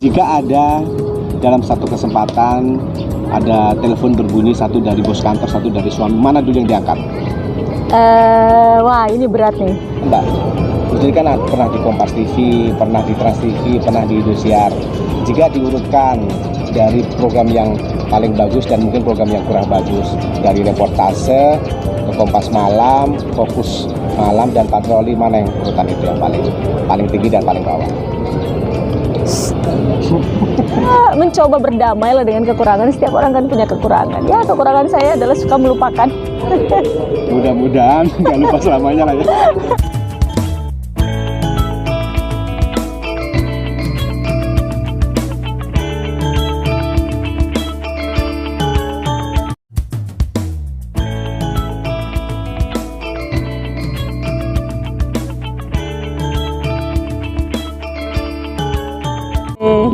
Jika ada dalam satu kesempatan ada telepon berbunyi, satu dari bos kantor, satu dari suami, mana dulu yang diangkat? Wah ini berat nih. Mbak, jadi kan pernah di Kompas TV, pernah di Trans TV, pernah di Indosiar. Jika diurutkan dari program yang paling bagus dan mungkin program yang kurang bagus, dari reportase ke Kompas Malam, Fokus Malam, dan Patroli, mana yang urutan itu yang paling tinggi dan paling bawah? Mencoba berdamai lah dengan kekurangan. Setiap orang kan punya kekurangan. Ya, kekurangan saya adalah suka melupakan. Mudah-mudahan nggak lupa selamanya lah ya.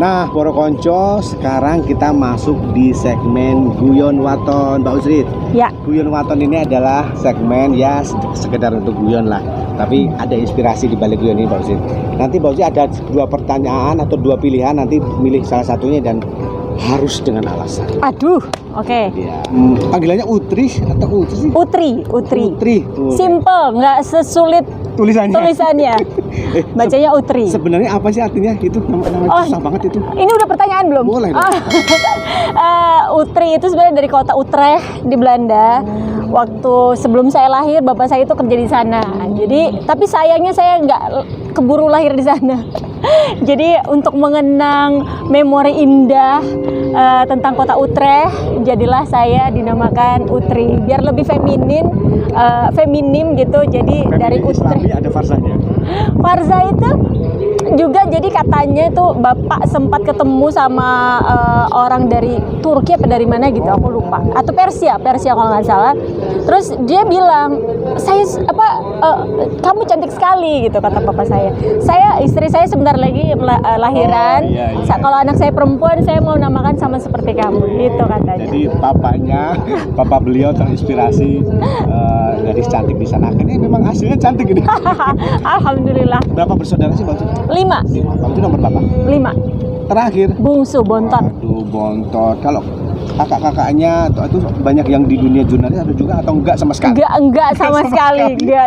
Nah, Poro Konco, sekarang kita masuk di segmen Guyon Waton, Mbak Usrit. Ya. Guyon Waton ini adalah segmen ya sekedar untuk guyon lah. Tapi ada inspirasi di balik guyon ini, Mbak Usrit. Nanti Mbak Usrit ada 2 pertanyaan atau 2 pilihan, nanti milih salah satunya dan harus dengan alasan. Aduh, oke. Ya. Panggilannya Utri atau Utri sih? Utri. Simple, nggak sesulit tulisannya. Bacanya Utri. Sebenarnya apa sih artinya itu? Namanya susah banget itu. Ini udah pertanyaan belum? Boleh dong. Utri itu sebenarnya dari kota Utrecht di Belanda. Waktu sebelum saya lahir, bapak saya itu kerja di sana. Jadi, tapi sayangnya saya nggak keburu lahir di sana. Jadi untuk mengenang memori indah tentang kota Utrecht, jadilah saya dinamakan Utri. Biar lebih feminim gitu. Jadi feminim dari Utrecht. Ada farsanya. Farza itu juga jadi katanya itu bapak sempat ketemu sama orang dari Turki apa dari mana gitu, aku lupa, atau Persia kalau nggak salah. Terus dia bilang, kamu cantik sekali gitu kata papa saya. Istri saya sebentar lagi lahiran. Kalau anak saya perempuan, saya mau namakan sama seperti kamu gitu katanya. Jadi papa beliau terinspirasi gadis cantik di sana. Ini memang hasilnya cantik ini. Alhamdulillah. Berapa bersaudara sih, Mbak? 5. Itu nomor berapa? 5. Terakhir. Bungsu, bontot. Aduh, bontot. Kalau kakak-kakaknya itu banyak yang di dunia jurnalis ada juga atau enggak sama sekali? Enggak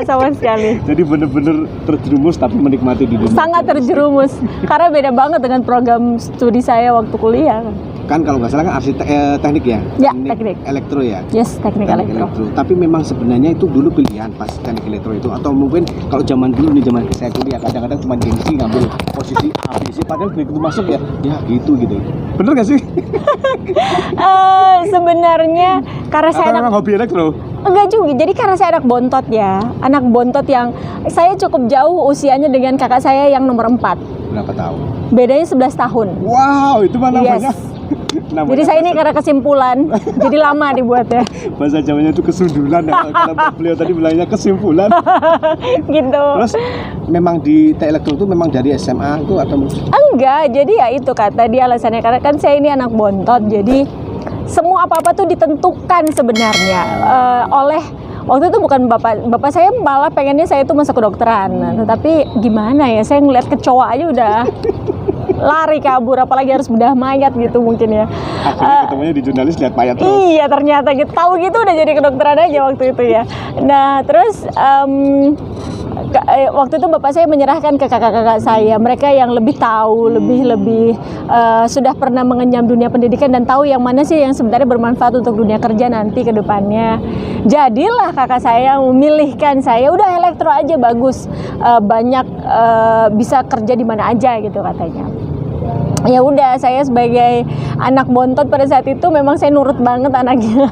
sama sekali. Jadi bener-bener terjerumus tapi menikmati di dunia. Sangat terjerumus. Karena beda banget dengan program studi saya waktu kuliah. Kan kalau nggak salah kan teknik ya? Ya, teknik elektro ya? Yes, teknik elektro. Tapi memang sebenarnya itu dulu pilihan pas teknik elektro itu, atau mungkin kalau zaman dulu nih, zaman saya kuliah kadang-kadang cuma gengsi ngambil posisi A, B, C, padahal begitu masuk ya gitu. Bener nggak sih? Sebenarnya karena saya memang hobi elektro. Enggak juga, jadi karena saya anak bontot ya. Anak bontot yang saya cukup jauh usianya dengan kakak saya yang nomor 4. Berapa tahun? Bedanya 11 tahun. Wow, itu mana namanya? Yes. Jadi saya ini karena kesimpulan, jadi lama dibuatnya. Bahasa Jawanya itu kesundulan ya. Kalau beliau tadi bilangnya kesimpulan. Gitu. Terus memang di elektro itu memang dari SMA itu atau? Enggak, jadi ya itu kata dia alasannya, karena kan saya ini anak bontot, jadi semua apa-apa tuh ditentukan sebenarnya oleh waktu itu bukan bapak saya malah pengennya saya itu masuk kedokteran, tetapi gimana ya, saya ngeliat kecoa aja udah lari kabur, apalagi harus bedah mayat gitu mungkin ya. Akhirnya ketemunya di jurnalis lihat mayat terus. Iya ternyata gitu, tahu gitu udah jadi kedokteran aja waktu itu ya. Nah terus waktu itu bapak saya menyerahkan ke kakak-kakak saya, mereka yang lebih tahu, lebih sudah pernah mengenyam dunia pendidikan dan tahu yang mana sih yang sebenarnya bermanfaat untuk dunia kerja nanti ke depannya. Jadilah kakak saya memilihkan saya, udah elektro aja bagus, banyak bisa kerja di mana aja gitu katanya. Ya udah, saya sebagai anak bontot pada saat itu memang saya nurut banget anaknya.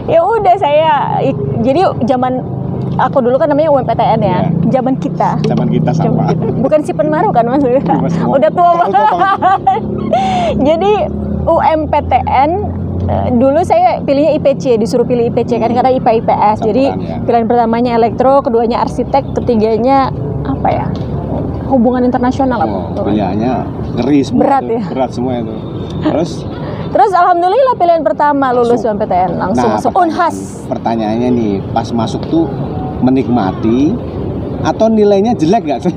Ya udah saya, jadi zaman aku dulu kan namanya UMPTN ya, zaman kita sama. Bukan si Penmaru kan mas, udah tua banget. Jadi UMPTN dulu saya pilihnya IPC, disuruh pilih IPC kan karena IPA IPS. Jadi pilihan pertamanya elektro, keduanya arsitek, ketiganya apa ya? Hubungan internasional apa? Pilihannya ngeri semua. Berat semua itu. Terus alhamdulillah pilihan pertama lulus UMPTN langsung masuk Unhas. Pertanyaannya nih, pas masuk tuh menikmati atau nilainya jelek gak sih?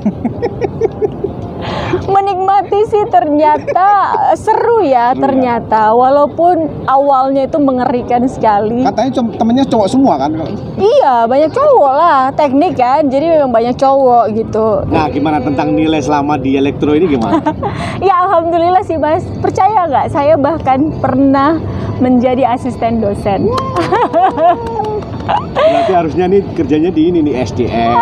Menikmati kompetisi ternyata seru ya ternyata, walaupun awalnya itu mengerikan sekali. Katanya temennya cowok semua kan? Iya, banyak cowok lah, teknik kan, jadi memang banyak cowok gitu. Nah, gimana tentang nilai selama di elektro ini gimana? Ya alhamdulillah sih Mas, percaya nggak? Saya bahkan pernah menjadi asisten dosen. Berarti harusnya nih kerjanya di ini nih SDM,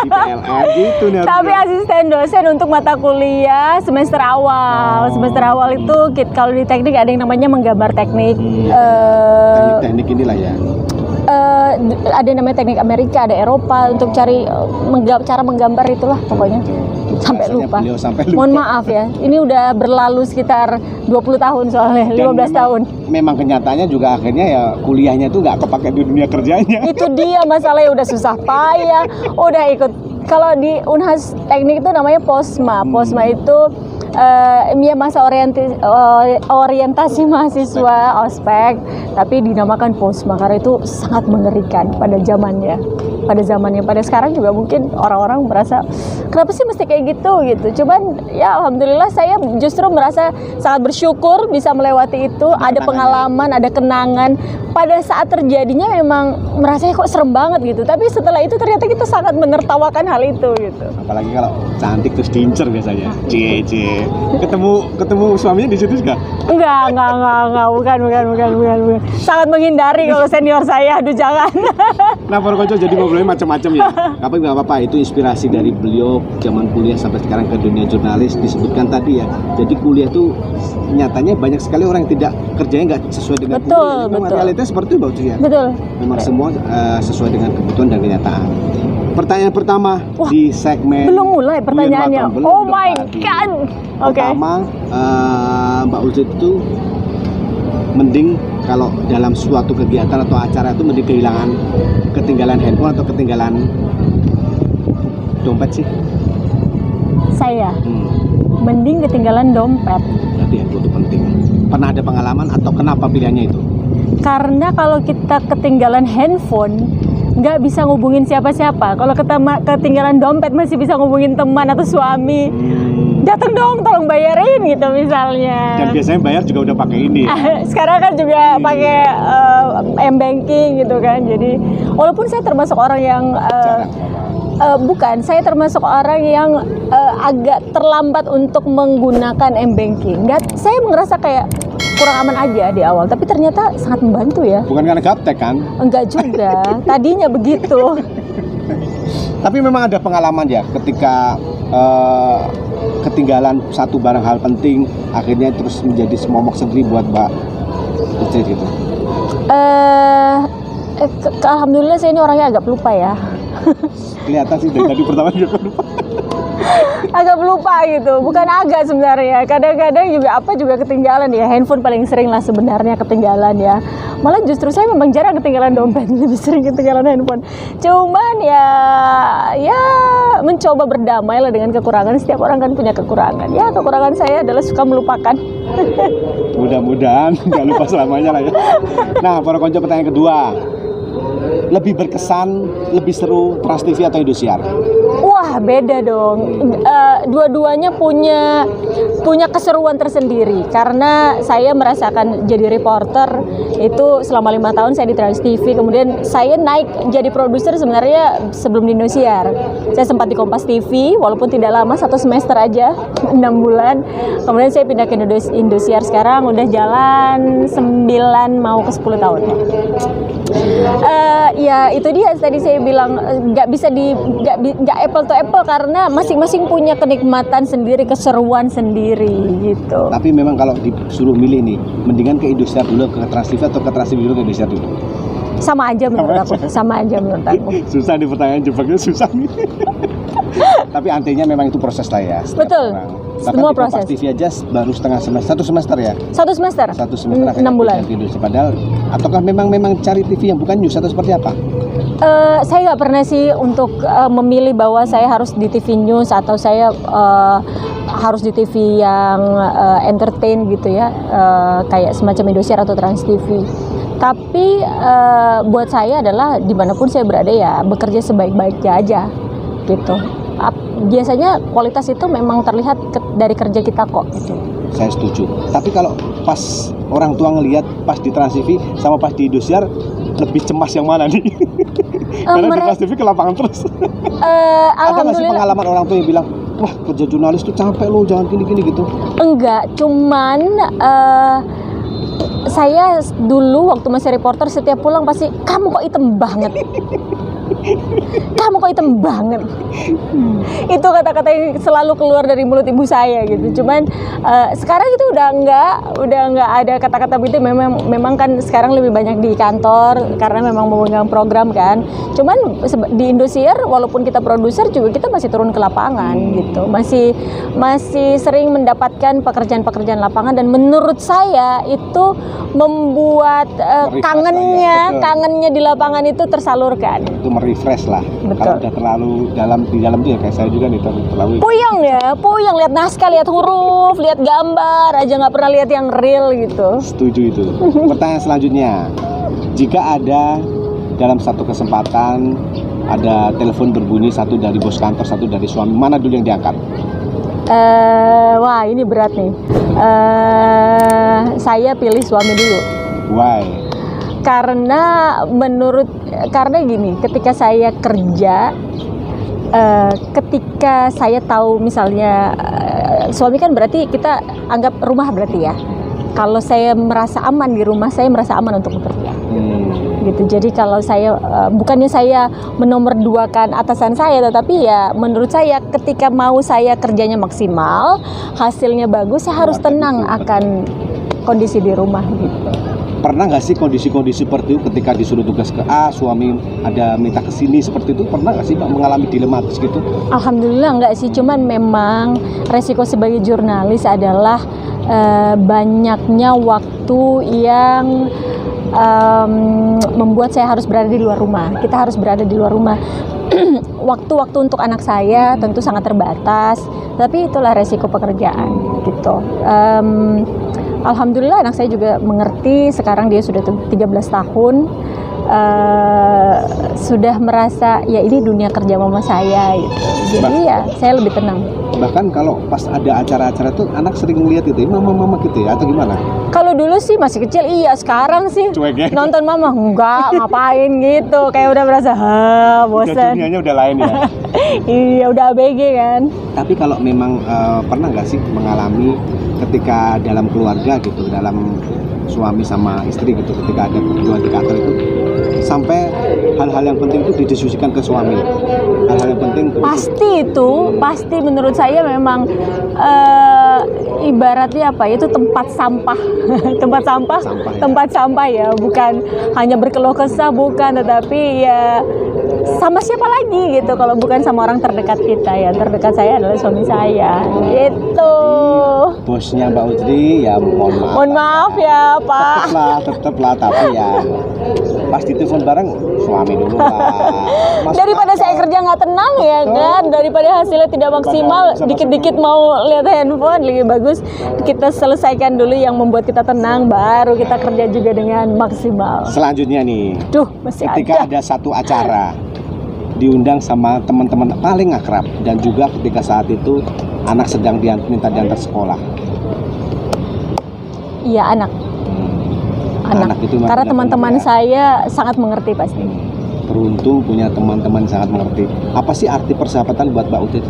di PLN gitu nih. Tapi asisten dosen untuk mata kuliah semester awal. Semester awal itu kalau di teknik ada yang namanya menggambar teknik. Teknik inilah ya. Ada yang namanya teknik Amerika, ada Eropa untuk cari cara menggambar itulah pokoknya. Sampai lupa. Mohon maaf ya. Ini udah berlalu sekitar 20 tahun soalnya, 15 tahun. Memang kenyataannya juga akhirnya ya kuliahnya tuh nggak kepake di dunia kerjanya. Itu dia masalahnya, udah susah payah, udah ikut. Kalau di Unhas Teknik itu namanya Posma. Posma itu ya masa orientasi mahasiswa ospek, tapi dinamakan Posma karena itu sangat mengerikan pada zamannya. Pada sekarang juga mungkin orang-orang merasa kenapa sih mesti kayak gitu. Cuman ya alhamdulillah saya justru merasa sangat bersyukur bisa melewati itu. Ada pengalaman, ada kenangan. Pada saat terjadinya memang merasanya kok serem banget gitu. Tapi setelah itu ternyata kita sangat menertawakan hal itu gitu. Apalagi kalau cantik terus diincer biasanya. Cie. Ketemu suaminya di situ juga? Enggak, bukan. Sangat menghindari kalau senior saya, aduh jangan. Nah, Pak Konco jadi ngobrolnya macam-macam ya. Tapi nggak apa-apa, itu inspirasi dari beliau zaman kuliah sampai sekarang ke dunia jurnalis disebutkan tadi ya. Jadi kuliah tuh nyatanya banyak sekali orang yang tidak kerjanya nggak sesuai dengan kuliah. Memang realitas seperti itu ya. Betul. Memang semua sesuai dengan kebutuhan dan kenyataan. Pertanyaan pertama di segmen belum mulai pertanyaannya. Oh my god. Oke. Pertama, Mbak Ulci itu mending kalau dalam suatu kegiatan atau acara itu mending ketinggalan handphone atau ketinggalan dompet sih? Saya mending ketinggalan dompet. Berarti handphone itu penting. Pernah ada pengalaman atau kenapa pilihannya itu? Karena kalau kita ketinggalan handphone nggak bisa ngubungin siapa-siapa. Kalau ketinggalan dompet masih bisa ngubungin teman atau suami. Datang dong, tolong bayarin gitu misalnya. Dan biasanya bayar juga udah pakai ini. Sekarang kan juga pakai m-banking gitu kan. Jadi walaupun saya termasuk orang yang bukan, saya termasuk orang yang agak terlambat untuk menggunakan m-banking. Saya merasa kayak kurang aman aja di awal, tapi ternyata sangat membantu ya. Bukan karena gaptek kan? Enggak juga, tadinya begitu. Tapi memang ada pengalaman ya ketika ketinggalan satu barang hal penting, akhirnya terus menjadi semomok sedih buat Mbak Uci gitu. Alhamdulillah saya ini orangnya agak pelupa ya. Kelihatan sih dari tadi pertama juga lupa. Agak pelupa gitu, bukan agak sebenarnya. Kadang-kadang juga ketinggalan ya. Handphone paling sering lah sebenarnya ketinggalan ya. Malah justru saya memang jarang ketinggalan dompet, lebih sering ketinggalan handphone. Cuman ya mencoba berdamai lah dengan kekurangan. Setiap orang kan punya kekurangan. Ya kekurangan saya adalah suka melupakan. Mudah-mudahan nggak lupa selamanya lah ya. Nah, para konco, pertanyaan kedua. Lebih berkesan, lebih seru Trans TV atau Indosiar? Wah, beda dong. Dua-duanya punya keseruan tersendiri. Karena saya merasakan jadi reporter itu selama 5 tahun saya di Trans TV. Kemudian saya naik jadi produser sebenarnya sebelum di Indosiar. Saya sempat di Kompas TV, walaupun tidak lama, 1 semester aja, 6 bulan. Kemudian saya pindah ke Indosiar, sekarang udah jalan 9 mau ke 10 tahun. Ya itu dia tadi saya bilang nggak apple to apple karena masing-masing punya kenikmatan sendiri, keseruan sendiri gitu. Tapi memang kalau disuruh milih nih, mendingan ke Indosiar dulu, ke Trans TV atau ke Trans TV dulu ke Indosiar dulu? Sama aja menurut aku. Susah nih pertanyaan, jebaknya susah nih. Tapi artinya memang itu proses lah ya. Betul. Semua proses. Kompas TV aja baru satu semester ya. 1 semester. 6 bulan. Padahal, ataukah memang cari TV yang bukan news atau seperti apa? Saya nggak pernah sih untuk memilih bahwa saya harus di TV news atau saya harus di TV yang entertain gitu ya, kayak semacam Indosiar atau Trans TV. Tapi buat saya adalah dimanapun saya berada ya bekerja sebaik-baiknya aja gitu. biasanya kualitas itu memang terlihat dari kerja kita kok. Betul, saya setuju. Tapi kalau pas orang tua ngelihat pas di Trans TV sama pas di Indosiar, lebih cemas yang mana nih? Karena di Trans TV ke lapangan terus. Ada nggak sih pengalaman orang tua yang bilang, wah kerja jurnalis tuh capek loh, jangan gini-gini gitu? Enggak, cuman saya dulu waktu masih reporter setiap pulang pasti, kamu kok hitam banget. Kamu kok hitam banget. Itu kata-kata yang selalu keluar dari mulut ibu saya gitu. Cuman sekarang itu udah enggak ada kata-kata begitu. Memang kan sekarang lebih banyak di kantor karena memang memegang program kan. Cuman di Indosiar walaupun kita produser juga kita masih turun ke lapangan gitu. Masih sering mendapatkan pekerjaan-pekerjaan lapangan, dan menurut saya itu membuat kangennya di lapangan itu tersalurkan. Itu merefresh lah. Betul. Kalau udah terlalu di dalam tuh ya kayak saya juga nih terlalu puyeng lihat naskah, lihat huruf, lihat gambar aja, nggak pernah lihat yang real gitu. Setuju itu. Pertanyaan selanjutnya, jika ada dalam satu kesempatan ada telepon berbunyi, satu dari bos kantor, satu dari suami, mana dulu yang diangkat? Wah ini berat nih. Saya pilih suami dulu. Why? Karena gini, ketika saya kerja, ketika saya tahu misalnya suami kan berarti kita anggap rumah berarti ya. Kalau saya merasa aman di rumah, saya merasa aman untuk bekerja. Gitu. Jadi kalau saya bukannya saya menomorduakan atasan saya, tetapi ya menurut saya ketika mau saya kerjanya maksimal, hasilnya bagus, saya harus tenang akan kondisi di rumah gitu. Pernah nggak sih kondisi-kondisi seperti itu ketika disuruh tugas ke A, suami ada minta ke sini seperti itu? Pernah nggak sih mengalami dilematis gitu? Alhamdulillah nggak sih, cuman memang resiko sebagai jurnalis adalah banyaknya waktu yang membuat saya harus berada di luar rumah. Kita harus berada di luar rumah. Waktu-waktu untuk anak saya tentu sangat terbatas, tapi itulah resiko pekerjaan gitu. Alhamdulillah anak saya juga mengerti, sekarang dia sudah 13 tahun, sudah merasa ya ini dunia kerja mama saya gitu. Jadi ya saya lebih tenang. Bahkan kalau pas ada acara-acara tuh anak sering lihat itu, mama-mama gitu ya, atau gimana? Kalau dulu sih masih kecil iya, sekarang sih cuek ya? Nonton mama enggak ngapain gitu, kayak udah merasa bosan. Dunianya udah lain ya. Iya udah ABG kan. Tapi kalau memang pernah nggak sih mengalami ketika dalam keluarga gitu, dalam suami sama istri gitu, ketika ada berdua di kantor itu sampai hal-hal yang penting itu didiskusikan ke suami, hal-hal yang penting pasti menurut saya memang ibaratnya apa itu tempat sampah tempat sampah ya, bukan hanya berkeluh kesah, bukan, tetapi ya sama siapa lagi gitu kalau bukan sama orang terdekat kita. Ya terdekat saya adalah suami saya gitu. Bosnya Mbak Udri ya mohon maaf ya Pak. Tetep lah tapi ya pas ditelepon bareng suami dulu lah. Daripada saya kerja nggak tenang ya kan, daripada hasilnya tidak maksimal, dikit-dikit mau lihat handphone, lebih bagus kita selesaikan dulu yang membuat kita tenang, baru kita kerja juga dengan maksimal. Selanjutnya nih, ketika ada satu acara diundang sama teman-teman paling akrab, dan juga ketika saat itu anak sedang minta diantar sekolah. Iya anak itu karena teman-teman saya sangat mengerti pasti. Beruntung punya teman-teman sangat mengerti. Apa sih arti persahabatan buat Mbak Udit?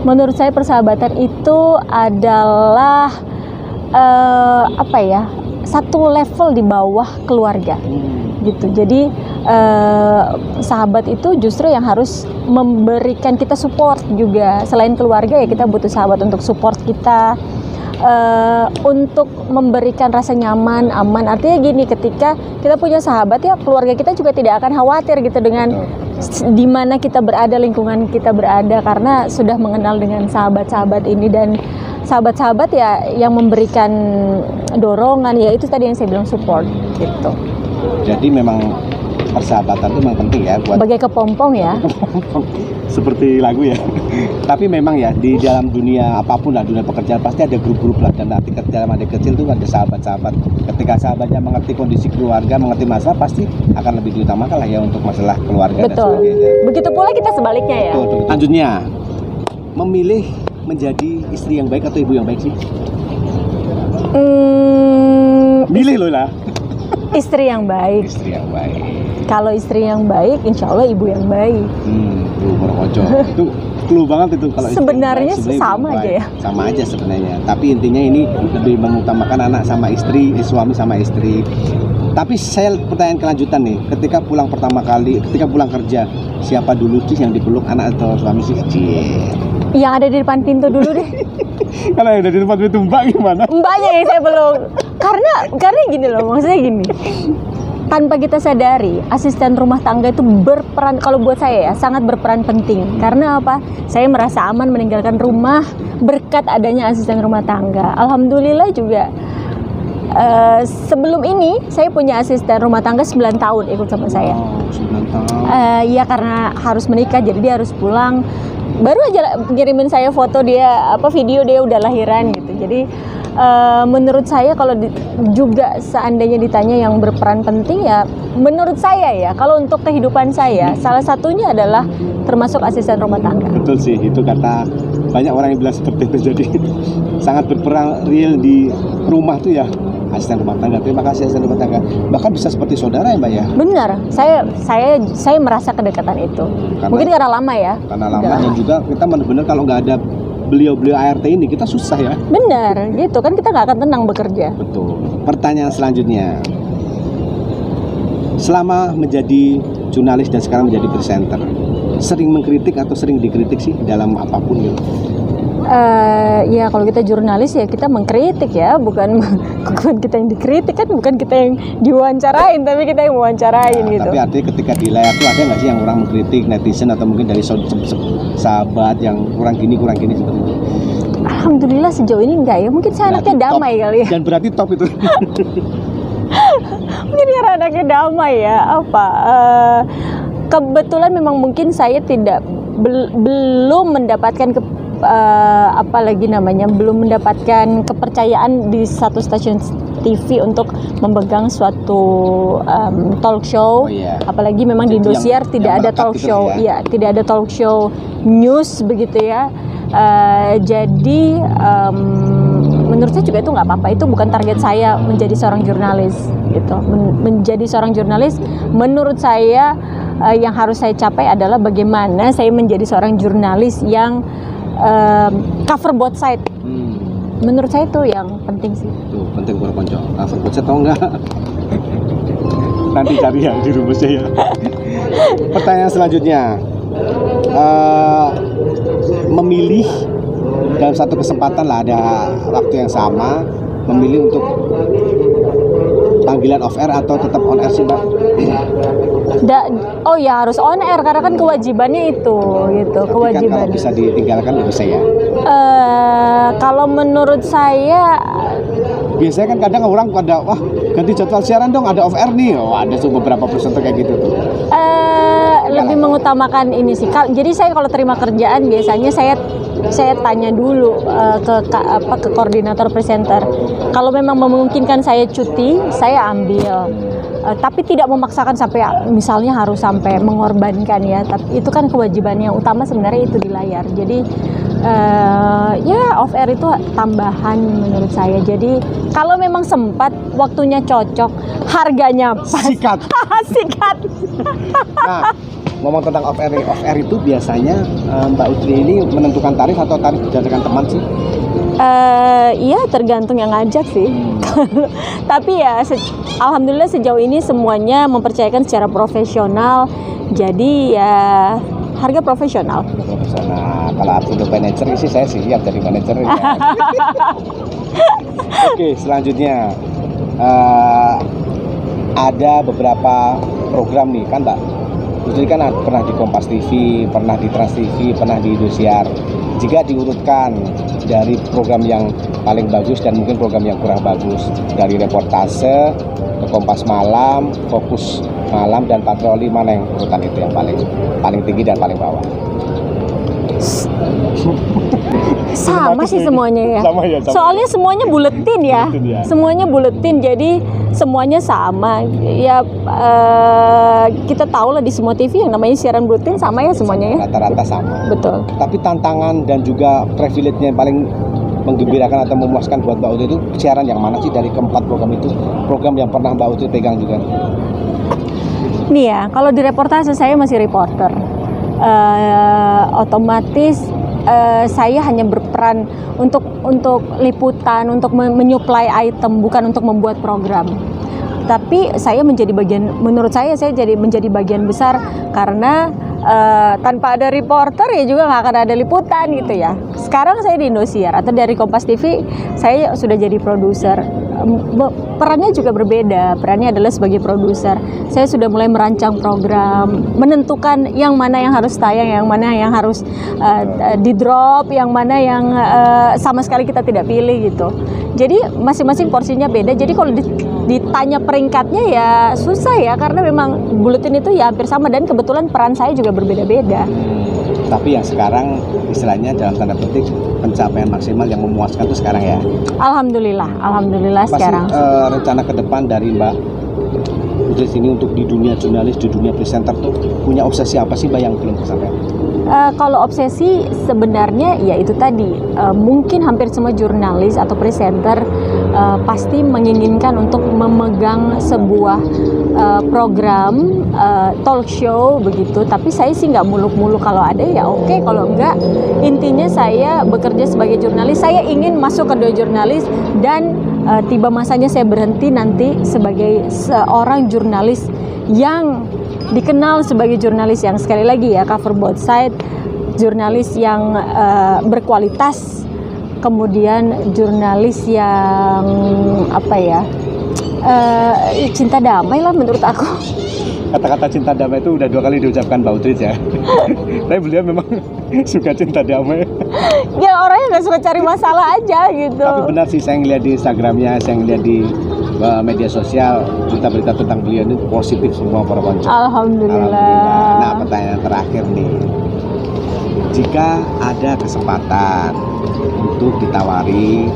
Menurut saya persahabatan itu adalah satu level di bawah keluarga gitu. Jadi sahabat itu justru yang harus memberikan kita support juga. Selain keluarga ya kita butuh sahabat untuk support kita, untuk memberikan rasa nyaman, aman. Artinya gini, ketika kita punya sahabat ya keluarga kita juga tidak akan khawatir gitu dengan di mana kita berada, lingkungan kita berada, karena sudah mengenal dengan sahabat-sahabat ini. Dan sahabat-sahabat ya yang memberikan dorongan, ya itu tadi yang saya bilang support gitu. Jadi memang persahabatan itu memang penting ya buat bagai kepompong ya. Seperti lagu ya. Tapi memang ya di dalam dunia apapun lah, dunia pekerjaan pasti ada grup-grup lah, dan nanti dalam adik kecil itu ada sahabat-sahabat. Ketika sahabatnya mengerti kondisi keluarga, mengerti masalah, pasti akan lebih diutamakan lah ya untuk masalah keluarga. Betul. Dan sebagainya. Begitu pula kita sebaliknya ya. Betul. Selanjutnya, memilih menjadi istri yang baik atau ibu yang baik sih? Milih loh lah. Istri yang baik. Istri yang baik. Kalau istri yang baik, insya Allah ibu yang baik. Tuh Borokojo. Itu clue banget itu kalau Sebenarnya istri yang baik, sama ibu yang aja baik. ya. Sama aja sebenarnya. Tapi intinya ini lebih mengutamakan anak sama istri, suami sama istri. Tapi saya pertanyaan kelanjutan nih, ketika pulang pertama kali, ketika pulang kerja, siapa dulu sih yang dipeluk, anak atau suami sih? Yang ada di depan pintu dulu deh. Kalau yang ada di tempat itu Mbak gimana? Mbaknya yang saya peluk. Karena gini loh, maksudnya gini. Tanpa kita sadari, asisten rumah tangga itu berperan, kalau buat saya ya, sangat berperan penting. Karena apa? Saya merasa aman meninggalkan rumah berkat adanya asisten rumah tangga. Alhamdulillah juga. Sebelum ini saya punya asisten rumah tangga 9 tahun ikut sama saya. 9 tahun. Ya karena harus menikah jadi dia harus pulang. Baru aja ngirimin saya foto dia, video dia udah lahiran gitu. Jadi menurut saya kalau juga seandainya ditanya yang berperan penting ya, menurut saya ya, kalau untuk kehidupan saya salah satunya adalah termasuk asisten rumah tangga. Betul sih, itu kata banyak orang yang bilang seperti itu. Jadi sangat berperan real di rumah tuh ya asisten rumah tangga. Terima kasih asisten rumah tangga. Bahkan bisa seperti saudara ya Mbak ya. Benar, saya merasa kedekatan itu. Mungkin karena lama ya. Karena lama dan juga kita benar-benar kalau nggak ada beliau-beliau ART ini kita susah ya. Benar, gitu kan kita nggak akan tenang bekerja. Betul. Pertanyaan selanjutnya, selama menjadi jurnalis dan sekarang menjadi presenter, sering mengkritik atau sering dikritik sih dalam apapun gitu? Ya kalau kita jurnalis ya kita mengkritik ya, bukan kita yang dikritik kan, bukan kita yang diwawancarain, tapi kita yang wawancarain gitu. Tapi artinya ketika di layar tuh ada nggak sih yang orang mengkritik, netizen atau mungkin dari sahabat yang kurang gini seperti itu? Alhamdulillah sejauh ini enggak ya, mungkin saya anaknya damai kali ya. Dan berarti top itu. Mungkin karena anaknya damai ya, kebetulan memang mungkin saya belum mendapatkan belum mendapatkan kepercayaan di satu stasiun TV untuk memegang suatu talk show. Oh, iya. Apalagi memang di Indosiar tidak ada talk gitu show, ya tidak ada talk show news begitu ya. Jadi menurut saya juga itu nggak apa-apa, itu bukan target saya menjadi seorang jurnalis gitu. Menjadi seorang jurnalis menurut saya yang harus saya capai adalah bagaimana saya menjadi seorang jurnalis yang cover both side. Menurut saya itu yang penting sih. Itu penting buat konco. Cover both side atau enggak? Nanti cari ya di rumusnya ya. Pertanyaan selanjutnya, memilih dalam satu kesempatan lah, ada waktu yang sama, memilih untuk panggilan off air atau tetap on air sih Mbak? Oh ya harus on air karena kan kewajibannya itu gitu. Tapi kewajiban. Kan kalau bisa ditinggalkan nggak bisa ya? Kalau menurut saya biasanya kan kadang orang pada wah ganti jadwal siaran dong, ada off air nih. Oh ada beberapa presenter kayak gitu tuh. Lebih mengutamakan ini sih. Jadi saya kalau terima kerjaan biasanya saya tanya dulu ke koordinator presenter. Kalau memang memungkinkan saya cuti, saya ambil. Tapi tidak memaksakan sampai misalnya harus sampai mengorbankan ya. Tapi itu kan kewajiban yang utama sebenarnya itu di layar. Jadi ya off air itu tambahan menurut saya. Jadi kalau memang sempat, waktunya cocok, harganya pas. Sikat. Sikat. Nah, ngomong tentang off air itu biasanya Mbak Utri ini menentukan tarif atau tarif berdasarkan teman sih? Iya tergantung yang ngajak sih. Tapi ya alhamdulillah sejauh ini semuanya mempercayakan secara profesional. Jadi ya harga profesional. Profesional. Kalau untuk manajer sih saya siap jadi manajer. Ya. Oke, selanjutnya ada beberapa program nih kan Mbak. Jadi kan pernah di Kompas TV, pernah di Trans TV, pernah di Indosiar. Jika diurutkan dari program yang paling bagus dan mungkin program yang kurang bagus, dari reportase ke Kompas Malam, Fokus Malam dan Patroli, mana yang urutan itu yang paling tinggi dan paling bawah? Sama sih semuanya ya. Sama ya, sama. Soalnya semuanya buletin ya. Buletin ya. Semuanya buletin, jadi semuanya sama. Ya kita tahu lah di semua TV yang namanya siaran buletin sama ya semuanya ya. Rata-rata sama. Betul. Tapi tantangan dan juga privilege-nya yang paling menggembirakan atau memuaskan buat Mbak Uti itu siaran yang mana sih dari keempat program itu? Program yang pernah Mbak Uti pegang juga. Nih ya, kalau di reportase saya masih reporter. Otomatis saya hanya berperan untuk liputan, untuk menyuplai item, bukan untuk membuat program. Tapi saya menjadi bagian, menurut saya jadi menjadi bagian besar karena tanpa ada reporter ya juga nggak akan ada liputan gitu ya. Sekarang saya di Indosiar atau dari Kompas TV, saya sudah jadi produser. Perannya juga berbeda. Perannya adalah sebagai produser. Saya sudah mulai merancang program, menentukan yang mana yang harus tayang, yang mana yang harus di drop, yang mana yang sama sekali kita tidak pilih gitu. Jadi masing-masing porsinya beda. Jadi kalau ditanya peringkatnya ya susah ya, karena memang buletin itu ya hampir sama dan kebetulan peran saya juga berbeda-beda. Tapi yang sekarang istilahnya dalam tanda petik pencapaian maksimal yang memuaskan itu sekarang ya. Alhamdulillah Apa sekarang. sih rencana ke depan dari Mbak Uti ini untuk di dunia jurnalis, di dunia presenter tuh punya obsesi apa sih Mbak yang belum kesampaian? Kalau obsesi sebenarnya ya itu tadi, mungkin hampir semua jurnalis atau presenter pasti menginginkan untuk memegang sebuah program talk show begitu. Tapi saya sih nggak muluk-muluk, kalau ada ya oke, kalau enggak intinya saya bekerja sebagai jurnalis. Saya ingin masuk ke dunia jurnalis dan tiba masanya saya berhenti nanti sebagai seorang jurnalis yang dikenal sebagai jurnalis yang sekali lagi ya cover both side, jurnalis yang berkualitas, kemudian jurnalis yang apa ya, cinta damai lah menurut aku. Kata-kata cinta damai itu udah 2 kali diucapkan Mbak Uti ya. Tapi beliau memang suka cinta damai. Ya orangnya nggak suka cari masalah aja gitu. Tapi benar sih, saya ngeliat di Instagramnya, saya ngeliat di media sosial, berita-berita tentang beliau ini positif semua para konco. Alhamdulillah. Nah, pertanyaan terakhir nih, jika ada kesempatan untuk ditawari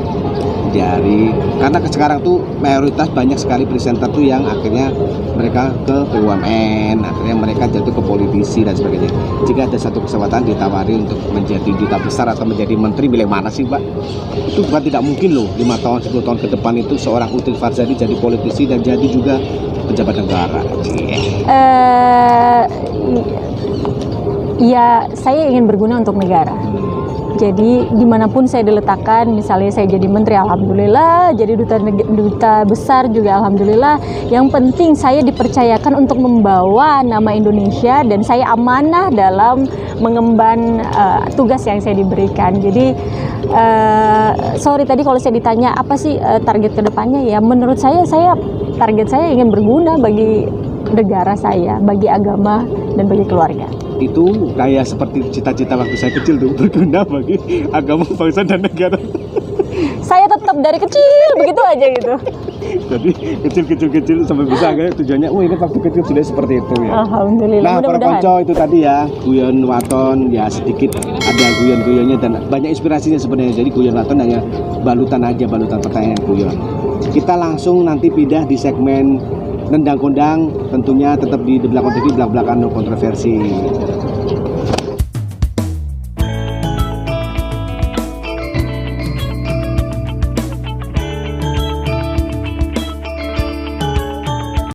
dari, karena sekarang tuh mayoritas banyak sekali presenter tuh yang akhirnya mereka ke BUMN, akhirnya mereka jatuh ke politisi dan sebagainya. Jika ada satu kesempatan ditawari untuk menjadi duta besar atau menjadi menteri, milih mana sih Mbak? Itu bukan tidak mungkin loh, 5 tahun 10 tahun ke depan itu seorang Uti Farzadi jadi politisi dan jadi juga pejabat negara. Ya saya ingin berguna untuk negara. Jadi dimanapun saya diletakkan, misalnya saya jadi menteri, alhamdulillah, jadi duta besar juga alhamdulillah. Yang penting saya dipercayakan untuk membawa nama Indonesia dan saya amanah dalam mengemban tugas yang saya diberikan. Jadi sorry tadi kalau saya ditanya apa sih target kedepannya, ya menurut saya target saya ingin berguna bagi negara saya, bagi agama dan bagi keluarga. Itu kayak seperti cita-cita waktu saya kecil tuh, berguna bagi agama, bangsa dan negara. Saya tetap dari kecil begitu aja gitu. Jadi kecil sampai besar, akhirnya tujuannya, ingat waktu kecil sudah seperti itu ya. Alhamdulillah. Nah, para mudah-mudahan. konco itu tadi ya, guyon waton ya sedikit ada guyon-guyonnya dan banyak inspirasinya sebenarnya. Jadi guyon waton hanya balutan pertanyaan guyon. Kita langsung nanti pindah di segmen Nendang Kondang, tentunya tetap di belakang TV, belak-belakan no kontroversi.